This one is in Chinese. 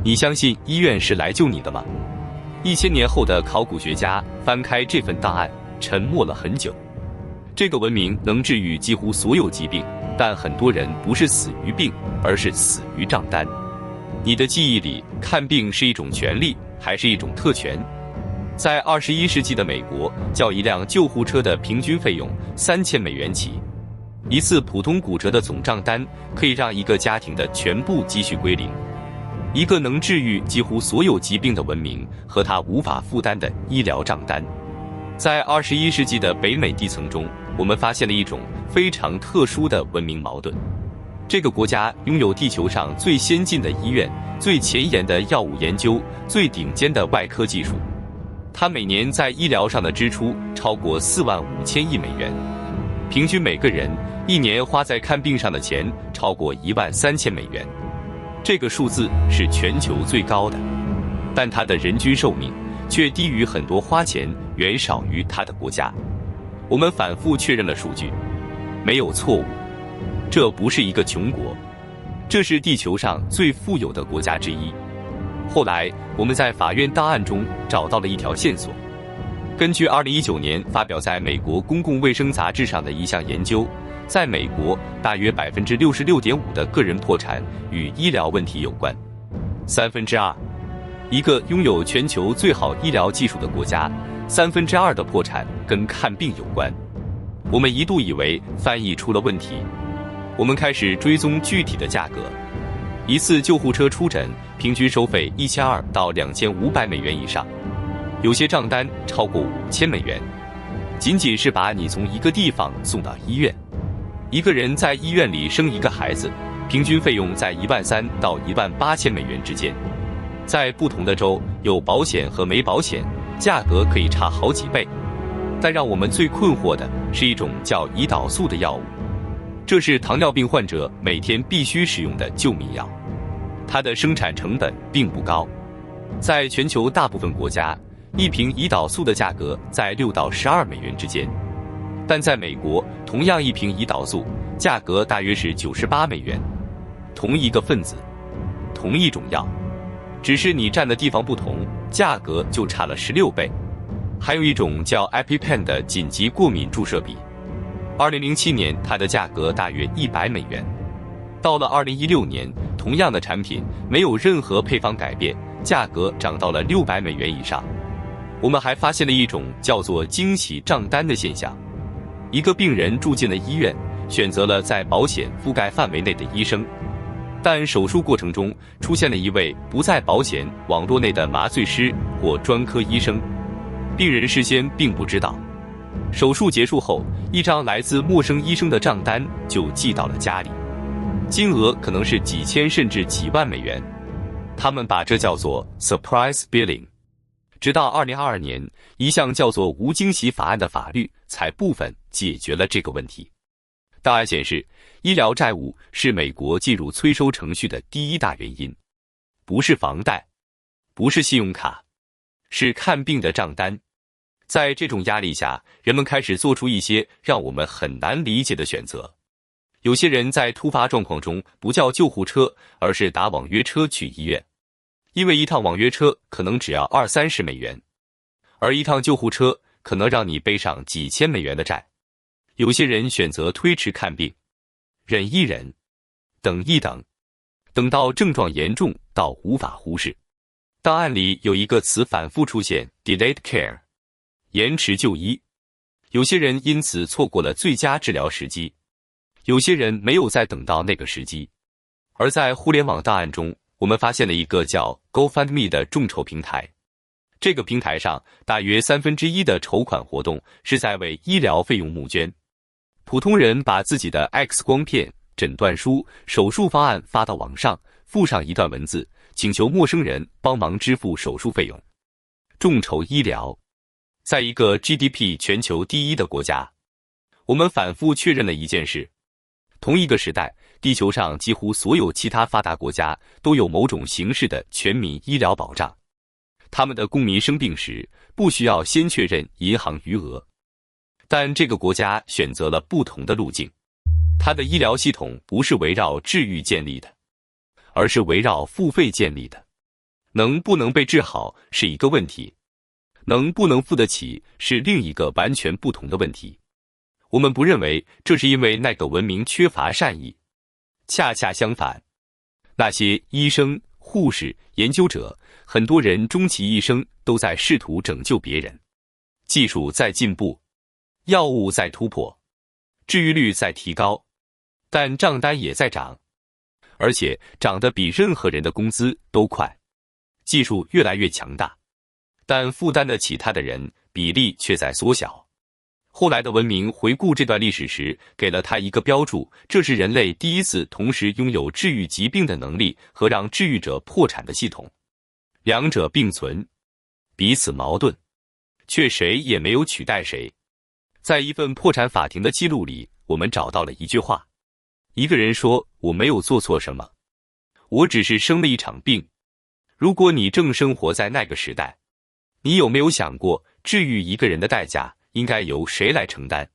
你相信医院是来救你的吗？1000年后的考古学家翻开这份档案，沉默了很久。这个文明能治愈几乎所有疾病，但很多人不是死于病，而是死于账单。你的记忆里，看病是一种权利，还是一种特权？在21世纪的美国，叫一辆救护车的平均费用3000美元起。一次普通骨折的总账单可以让一个家庭的全部积蓄归零。一个能治愈几乎所有疾病的文明和他无法负担的医疗账单。在21世纪的北美地层中，我们发现了一种非常特殊的文明矛盾。这个国家拥有地球上最先进的医院、最前沿的药物研究、最顶尖的外科技术。它每年在医疗上的支出超过45000亿美元，平均每个人一年花在看病上的钱超过13000美元。这个数字是全球最高的，但它的人均寿命却低于很多花钱远少于它的国家。我们反复确认了数据，没有错误。这不是一个穷国，这是地球上最富有的国家之一。后来，我们在法院档案中找到了一条线索。根据2019年发表在美国公共卫生杂志上的一项研究，在美国，大约66.5%的个人破产与医疗问题有关。2/3，一个拥有全球最好医疗技术的国家，2/3的破产跟看病有关。我们一度以为翻译出了问题，我们开始追踪具体的价格。一次救护车出诊平均收费1200到2500美元以上，有些账单超过5000美元，仅仅是把你从一个地方送到医院。一个人在医院里生一个孩子，平均费用在13000到18000美元之间。在不同的州，有保险和没保险，价格可以差好几倍。但让我们最困惑的是一种叫胰岛素的药物，这是糖尿病患者每天必须使用的救命药。它的生产成本并不高，在全球大部分国家，一瓶胰岛素的价格在6到12美元之间。但在美国，同样一瓶胰岛素价格大约是98美元。同一个分子，同一种药，只是你占的地方不同，价格就差了16倍。还有一种叫 EpiPen 的紧急过敏注射笔，2007年它的价格大约100美元。到了2016年，同样的产品没有任何配方改变，价格涨到了600美元以上。我们还发现了一种叫做惊喜账单的现象。一个病人住进了医院，选择了在保险覆盖范围内的医生，但手术过程中出现了一位不在保险网络内的麻醉师或专科医生，病人事先并不知道。手术结束后，一张来自陌生医生的账单就寄到了家里，金额可能是几千甚至几万美元。他们把这叫做 surprise billing。直到2022年，一项叫做无惊喜法案的法律才部分解决了这个问题。档案显示，医疗债务是美国进入催收程序的第一大原因，不是房贷，不是信用卡，是看病的账单。在这种压力下，人们开始做出一些让我们很难理解的选择。有些人在突发状况中不叫救护车，而是打网约车去医院，因为一趟网约车可能只要20-30美元，而一趟救护车可能让你背上几千美元的债。有些人选择推迟看病，忍一忍，等一等，等到症状严重到无法忽视。档案里有一个词反复出现 delayed care， 延迟就医。有些人因此错过了最佳治疗时机，有些人没有再等到那个时机。而在互联网档案中，我们发现了一个叫 GoFundMe 的众筹平台。这个平台上大约1/3的筹款活动是在为医疗费用募捐。普通人把自己的 X 光片、诊断书、手术方案发到网上，附上一段文字，请求陌生人帮忙支付手术费用。众筹医疗，在一个 GDP 全球第一的国家，我们反复确认了一件事：同一个时代，地球上几乎所有其他发达国家都有某种形式的全民医疗保障，他们的公民生病时不需要先确认银行余额。但这个国家选择了不同的路径，它的医疗系统不是围绕治愈建立的，而是围绕付费建立的。能不能被治好是一个问题，能不能付得起是另一个完全不同的问题。我们不认为这是因为那个文明缺乏善意，恰恰相反，那些医生、护士、研究者，很多人终其一生都在试图拯救别人。技术在进步，药物在突破，治愈率在提高，但账单也在涨，而且涨得比任何人的工资都快。技术越来越强大，但负担得起它的人比例却在缩小。后来的文明回顾这段历史时，给了它一个标注，这是人类第一次同时拥有治愈疾病的能力和让治愈者破产的系统。两者并存，彼此矛盾，却谁也没有取代谁。在一份破产法庭的记录里，我们找到了一句话：一个人说，我没有做错什么，我只是生了一场病。如果你正生活在那个时代，你有没有想过，治愈一个人的代价应该由谁来承担？